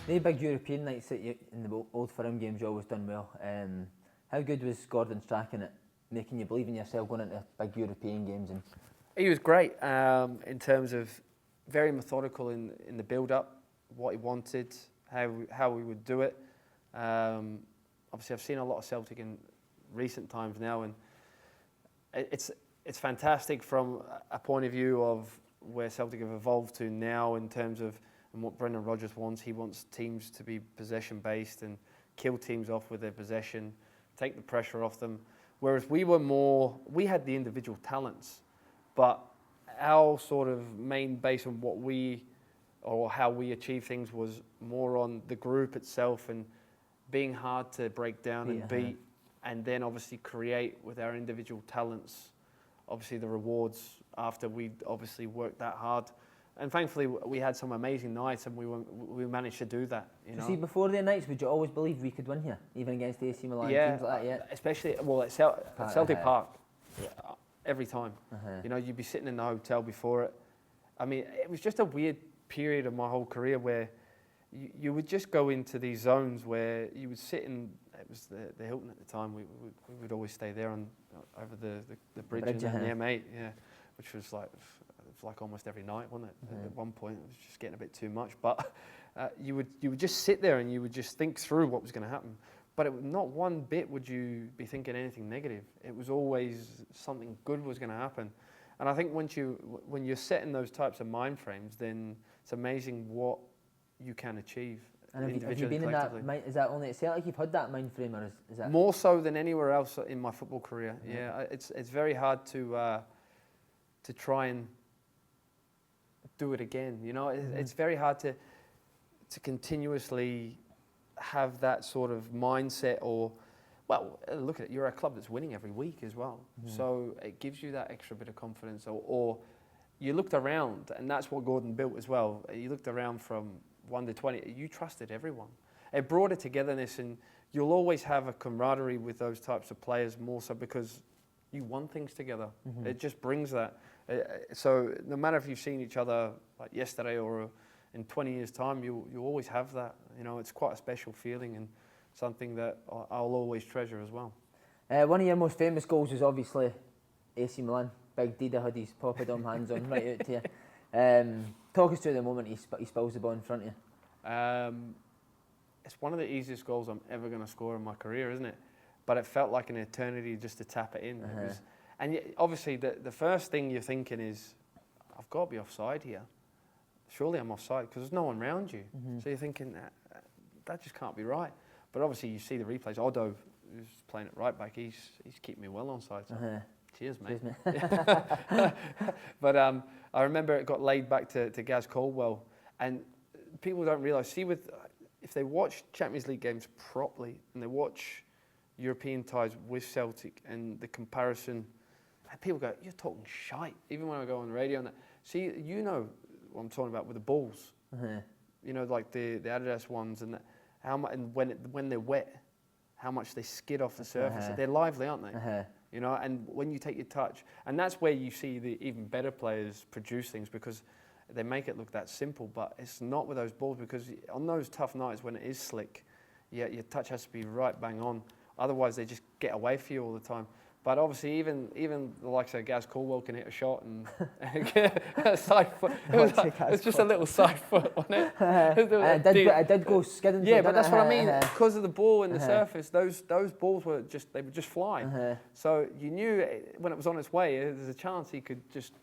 The big European nights that in the old firm games you always done well. How good was Gordon Strachan at making you believe in yourself going into big European games? And he was great in terms of very methodical in the build-up, what he wanted, how we would do it. Obviously, I've seen a lot of Celtic in recent times now, and it's fantastic from a point of view of where Celtic have evolved to now in terms of and what Brendan Rodgers wants. He wants teams to be possession-based and kill teams off with their possession, take the pressure off them. Whereas we had the individual talents, but our sort of main base on how we achieve things was more on the group itself and being hard to break down and beat, and then obviously create with our individual talents, obviously the rewards after we obviously worked that hard. And thankfully, we had some amazing nights, and we managed to do that. You know? See, before the nights, would you always believe we could win here, even against AC Milan, teams like that? Yeah, especially at Celtic Park, every time. You know, you'd be sitting in the hotel before it. I mean, it was just a weird period of my whole career where you would just go into these zones where you would sit in. It was the Hilton at the time. We would always stay there over the bridge in the M8, which was like almost every night, wasn't it? At one point, it was just getting a bit too much. But you would just sit there and you would just think through what was going to happen. But not one bit would you be thinking anything negative. It was always something good was going to happen. And I think when you're set in those types of mind frames, then it's amazing what you can achieve. And have you been in that? Is that only at Celtic you've had that mind frame, or is that more so than anywhere else in my football career? Yeah, it's very hard to try and do it again. You know, it's very hard to continuously have that sort of mindset. Or, well, look at it. You're a club that's winning every week as well, so it gives you that extra bit of confidence. Or you looked around, and that's what Gordon built as well. You looked around from 1 to 20. You trusted everyone. It brought a togetherness, and you'll always have a camaraderie with those types of players more so because you won things together. It just brings that. So no matter if you've seen each other like yesterday or in 20 years' time, you always have that. You know, it's quite a special feeling and something that I'll always treasure as well. One of your most famous goals is obviously AC Milan. Big Dida had his Poppadom hands on right out to you. Talk us through the moment he spills the ball in front of you. It's one of the easiest goals I'm ever going to score in my career, isn't it? But it felt like an eternity just to tap it in. And obviously, the first thing you're thinking is, I've got to be offside here. Surely I'm offside because there's no one around you. So you're thinking, that just can't be right. But obviously, you see the replays. Odo, who's playing it right back, he's keeping me well onside. So cheers, mate. But I remember it got laid back to Gaz Caldwell. And people don't realise, if they watch Champions League games properly and they watch European ties with Celtic and the comparison, people go, you're talking shite. Even when I go on the radio and that. See, you know what I'm talking about with the balls. You know, like the Adidas ones and that, how much, and when they're wet, how much they skid off the surface. They're lively, aren't they? You know, and when you take your touch, and that's where you see the even better players produce things because they make it look that simple, but it's not with those balls because on those tough nights when it is slick, your touch has to be right bang on. Otherwise, they just get away from you all the time. But obviously, even the likes of Gaz Caldwell can hit a shot and a side foot. It's just a little side foot on it. I did go skidding. Yeah, but that's what I mean. Because of the ball and the surface, those balls would just fly. So you knew when it was on its way, there's a chance he could just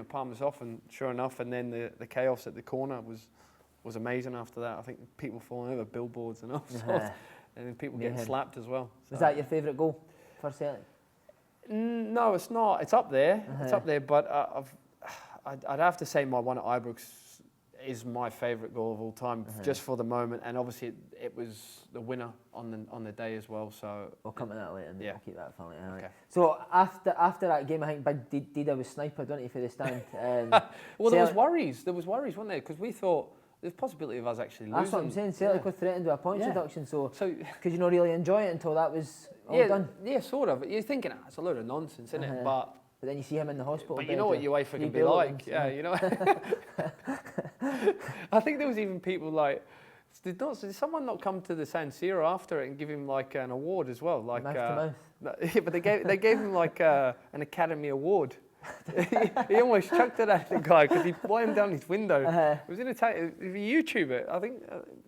palm us off. And sure enough, and then the chaos at the corner was amazing. After that, I think people falling over billboards and all sorts, and then people getting slapped as well. So. Is that your favourite goal for Celtic? No, it's not. It's up there. It's up there. But I'd have to say my one at Ibrox is my favourite goal of all time, just for the moment. And obviously, it was the winner on the day as well. So we'll come to that later. And I'll keep that for later. Okay. So after that game, I think Big Dida was sniped, don't he, for the stand? Well, there was worries. There was worries, wasn't there? Because we thought there's a possibility of us actually losing. That's what I'm saying. Celtic were threatened with a points reduction. So could you not really enjoy it until that was all done? Yeah, sort of. You're thinking, it's a load of nonsense, isn't it? But then you see him in the hospital. But you know what UEFA can be like. Yeah, you know. I think there was even people like Did someone not come to the San Siro after it and give him like an award as well? Like, mouth to mouth. Yeah, but they gave him like an Academy Award. He almost chucked it at the guy because he blammed down his window. It was in if you YouTube it, I think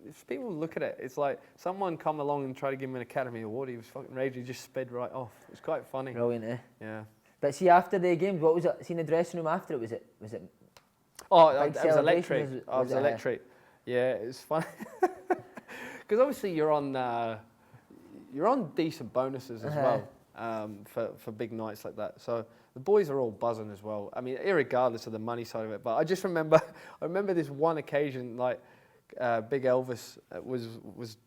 if people look at it, it's like someone come along and try to give him an Academy Award. He was fucking raging. He just sped right off. It was quite funny. Brilliant, eh? Yeah. But see, after the games, what was it? See in the dressing room after it? Was it? Oh, big it was electric. celebration? I was electric. Yeah, it was fun. Because obviously you're on decent bonuses as well for big nights like that. So the boys are all buzzing as well. I mean, irregardless of the money side of it. But I just remember, this one occasion, like Big Elvis was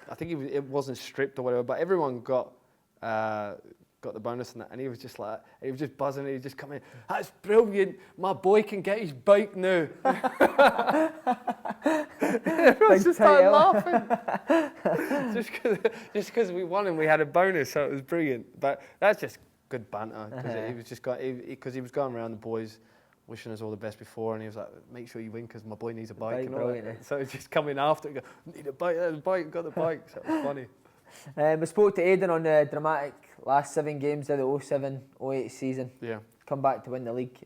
I think it wasn't stripped or whatever, but everyone got the bonus and that, and he was just buzzing. He was just coming, that's brilliant. My boy can get his bike now. Everyone just started laughing, just because we won and we had a bonus, so it was brilliant. But that's just good banter because he was going around the boys, wishing us all the best before, and he was like, "Make sure you win because my boy needs a bike." And all that. So it's just coming after, go, "Need a bike? There's a bike. Got the bike." So it was funny. We spoke to Aidan on the dramatic last 7 games of the 07-08 season. Yeah. Come back to win the league.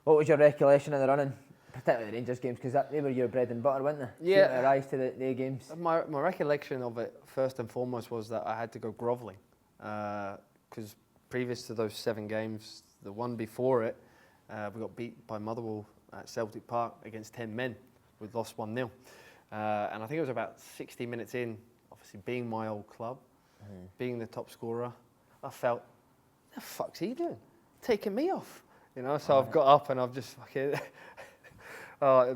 What was your recollection of the running, particularly the Rangers games, because they were your bread and butter, weren't they? Yeah. Rise to the games. My recollection of it, first and foremost, was that I had to go grovelling. Because previous to those 7 games, the one before it, we got beat by Motherwell at Celtic Park against 10 men. We'd lost 1-0. And I think it was about 60 minutes in, obviously being my old club, being the top scorer, I felt, what the fuck's he doing? Taking me off. You know, so I've got up and I've just fucking,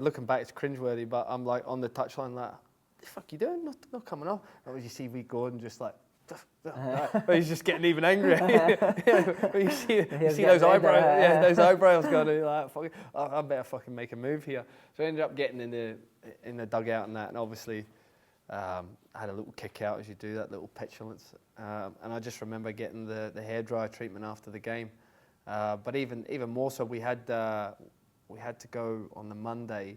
looking back, it's cringeworthy, but I'm like on the touchline like, what the fuck you doing? Not coming off. And you see Reed Gordon just like, but he's just getting even angrier. You see those eyebrows, those eyebrows going like, fuck, I better fucking make a move here. So I ended up getting in the dugout and that, and obviously I had a little kick out as you do that, little petulance. And I just remember getting the hairdryer treatment after the game. But even more so, we had to go on the Monday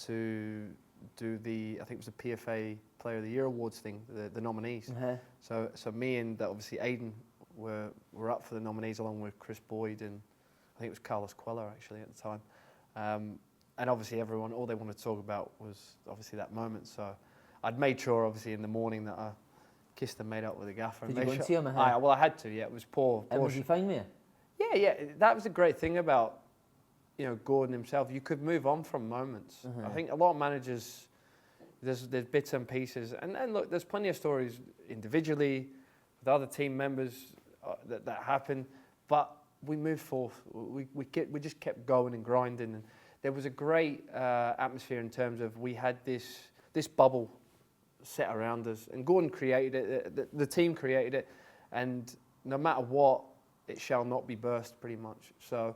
to do I think it was the PFA Player of the Year Awards thing, the nominees. So me and obviously Aidan were up for the nominees along with Chris Boyd and I think it was Carlos Cuellar actually at the time. And obviously everyone, all they wanted to talk about was obviously that moment. So I'd made sure obviously in the morning that I kissed and made up with the gaffer. Did you go and see him? Well, I had to, yeah. It was poor. And was he fine with you? Yeah. That was a great thing about, Gordon himself. You could move on from moments. I think a lot of managers, there's bits and pieces. And look, there's plenty of stories individually with other team members that happen. But we moved forth. We just kept going and grinding. And there was a great atmosphere in terms of we had this bubble set around us. And Gordon created it. The team created it. And no matter what, it shall not be burst, pretty much. So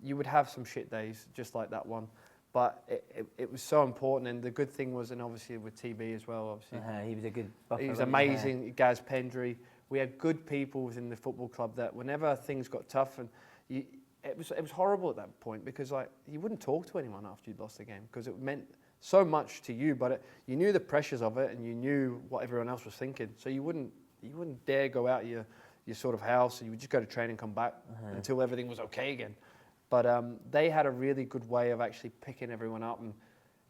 you would have some shit days, just like that one. But it was so important, and the good thing was, and obviously with TB as well, obviously. He was a good buffer. He was amazing, Gaz Pendry. We had good people within the football club that whenever things got tough, and it was horrible at that point because like you wouldn't talk to anyone after you'd lost the game because it meant so much to you, but you knew the pressures of it and you knew what everyone else was thinking. So you wouldn't dare go out your sort of house, and you would just go to train and come back until everything was okay again. But they had a really good way of actually picking everyone up and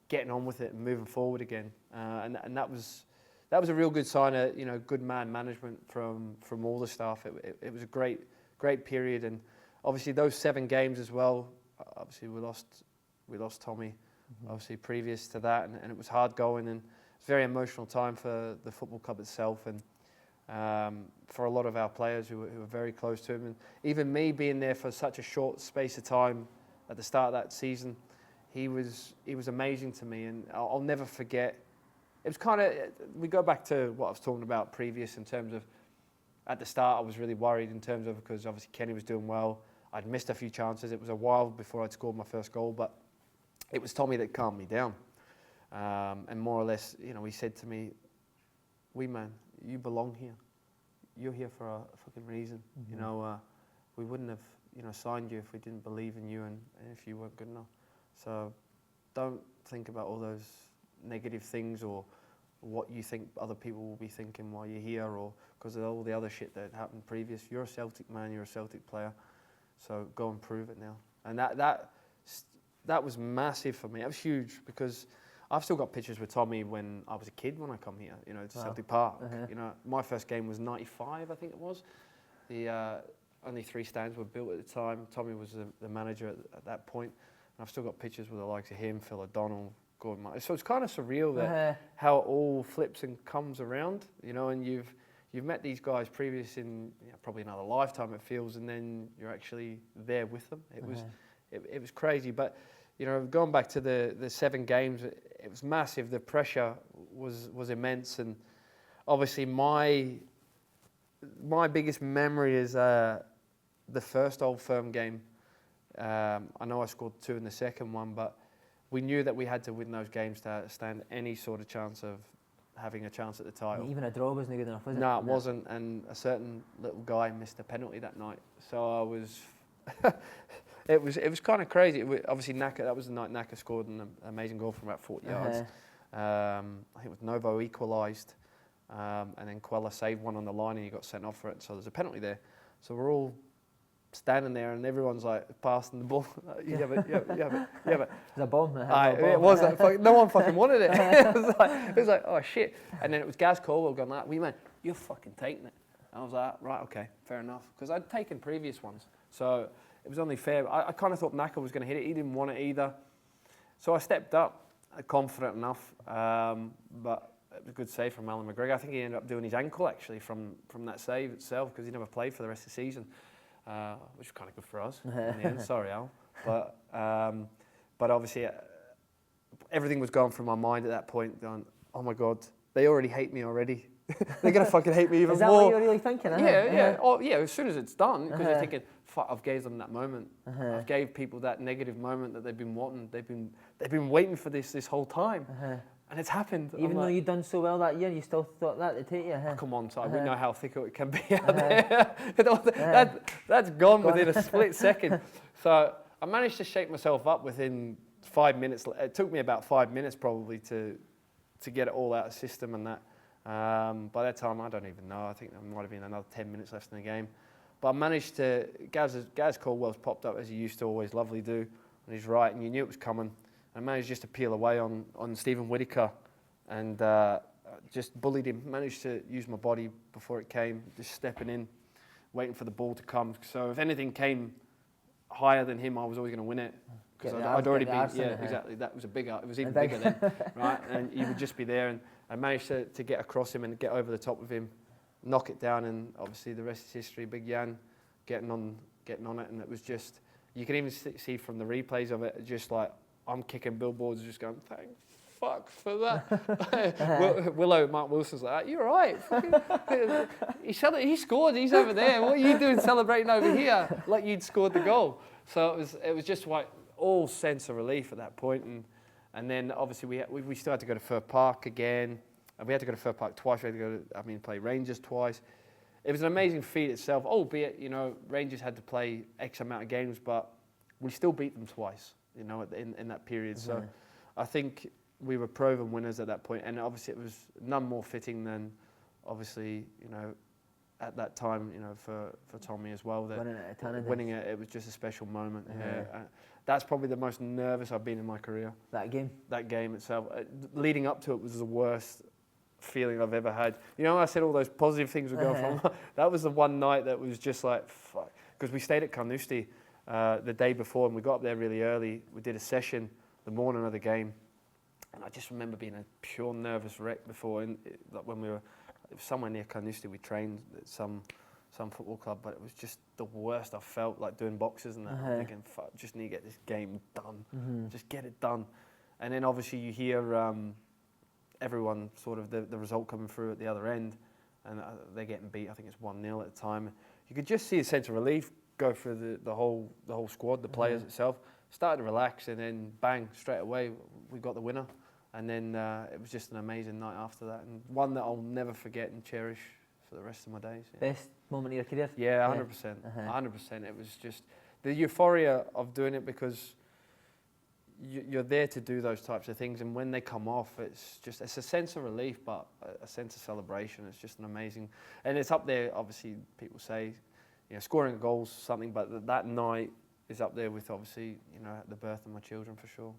getting on with it and moving forward again. And that was a real good sign of good man management from all the staff. It was a great period, and obviously those 7 games as well. Obviously we lost Tommy, obviously previous to that, and it was hard going, and it's a very emotional time for the football club itself and for a lot of our players who were very close to him, and even me being there for such a short space of time at the start of that season, he was amazing to me, and I'll never forget. It was kind of, we go back to what I was talking about previous in terms of, at the start I was really worried in terms of, because obviously Kenny was doing well, I'd missed a few chances, it was a while before I'd scored my first goal, but it was Tommy that calmed me down, and more or less, he said to me, "Wee man, you belong here. You're here for a fucking reason. We wouldn't have, signed you if we didn't believe in you and if you weren't good enough. So don't think about all those negative things or what you think other people will be thinking while you're here, or because of all the other shit that happened previous. You're a Celtic man, you're a Celtic player, so go and prove it now. And that was massive for me. That was huge, because I've still got pictures with Tommy when I was a kid when I come here, you know, to Celtic Park. You know, my first game was '95, I think it was. The only 3 stands were built at the time. Tommy was the manager at that point. And I've still got pictures with the likes of him, Phil O'Donnell, Gordon Martin. So it's kind of surreal that how it all flips and comes around, you know, and you've met these guys previous in probably another lifetime, it feels, and then you're actually there with them. It was crazy. But, you know, going back to the 7 games, it was massive. The pressure was immense. And obviously my biggest memory is the first Old Firm game. I know I scored 2 in the second one, but we knew that we had to win those games to stand any sort of chance of having a chance at the title. Even a draw wasn't good enough, was it? No, it wasn't, and a certain little guy missed a penalty that night. So I was, it was kind of crazy. Obviously, that was the night Naka scored an amazing goal from about 40 yards. I think it was Novo equalised, and then Quella saved one on the line and he got sent off for it. So there's a penalty there. So we're all standing there and everyone's like passing the ball. You have it. It's a bomb. It was like, no one fucking wanted it. It was like, oh shit. And then it was Gaz Colwell going like, "We man, you're fucking taking it." And I was like, right, okay, fair enough, because I'd taken previous ones, so it was only fair. I kind of thought Naka was going to hit it. He didn't want it either, so I stepped up, confident enough. But it was a good save from Alan McGregor. I think he ended up doing his ankle actually from that save itself, because he never played for the rest of the season. Which was kind of good for us in the end. Sorry, Al. But obviously, everything was going through my mind at that point, going, oh my God, they already hate me already. They're going to fucking hate me even more. Is that what you're really thinking? Yeah. Oh, yeah, as soon as it's done, because you're thinking, fuck, I've gave them that moment. I've gave people that negative moment that they've been wanting. They've been waiting for this whole time. And it's happened. Even though you'd done so well that year, you still thought that to take you? Oh, come on, Si, we know how thick it can be out there. That's gone within a split second. So I managed to shake myself up within 5 minutes. It took me about 5 minutes probably to get it all out of the system and that. By that time, I don't even know. I think there might have been another 10 minutes left in the game. But I managed to, Gaz Caldwell's popped up as he used to always lovely do on his right, and you knew it was coming. I managed just to peel away on Stephen Whittaker and just bullied him. Managed to use my body before it came, just stepping in, waiting for the ball to come. So if anything came higher than him, I was always going to win it. Because I'd already been, exactly. That was it was even bigger then, right? And you would just be there. And I managed to get across him and get over the top of him, knock it down, and obviously the rest is history. Big Jan getting on it, and it was just, you can even see from the replays of it, just like, I'm kicking billboards, just going, thank fuck for that. Mark Wilson's like, you're right. He scored, he's over there. What are you doing celebrating over here? Like you'd scored the goal. So it was just like all sense of relief at that point. And then obviously we still had to go to Fir Park again. And we had to go to Fir Park twice. We had to go play Rangers twice. It was an amazing feat itself, albeit, Rangers had to play X amount of games, but we still beat them twice. In that period. So I think we were proven winners at that point. And obviously it was none more fitting than, obviously, at that time, for Tommy as well. That winning it was just a special moment. That's probably the most nervous I've been in my career. That game? That game itself. Leading up to it was the worst feeling I've ever had. I said all those positive things were going from. That was the one night that was just like, fuck. Because we stayed at Carnoustie the day before, and we got up there really early. We did a session the morning of the game, and I just remember being a pure nervous wreck before. And when it was somewhere near Carnoustie, we trained at some football club, but it was just the worst I felt, like doing boxes and that. I'm thinking, fuck, just need to get this game done. Just get it done. And then obviously you hear everyone sort of the result coming through at the other end, and they're getting beat. I think it's 1-0 at the time. You could just see a sense of relief go through the whole squad, the players itself. Started to relax, and then bang, straight away we got the winner. And then it was just an amazing night after that, and one that I'll never forget and cherish for the rest of my days. Best moment of your career? Yeah, 100%. 100%. It was just the euphoria of doing it, because you're there to do those types of things, and when they come off, it's a sense of relief, but a sense of celebration. It's just an amazing, and it's up there. Obviously, people say, scoring a goal's something, but that night is up there with obviously, the birth of my children for sure.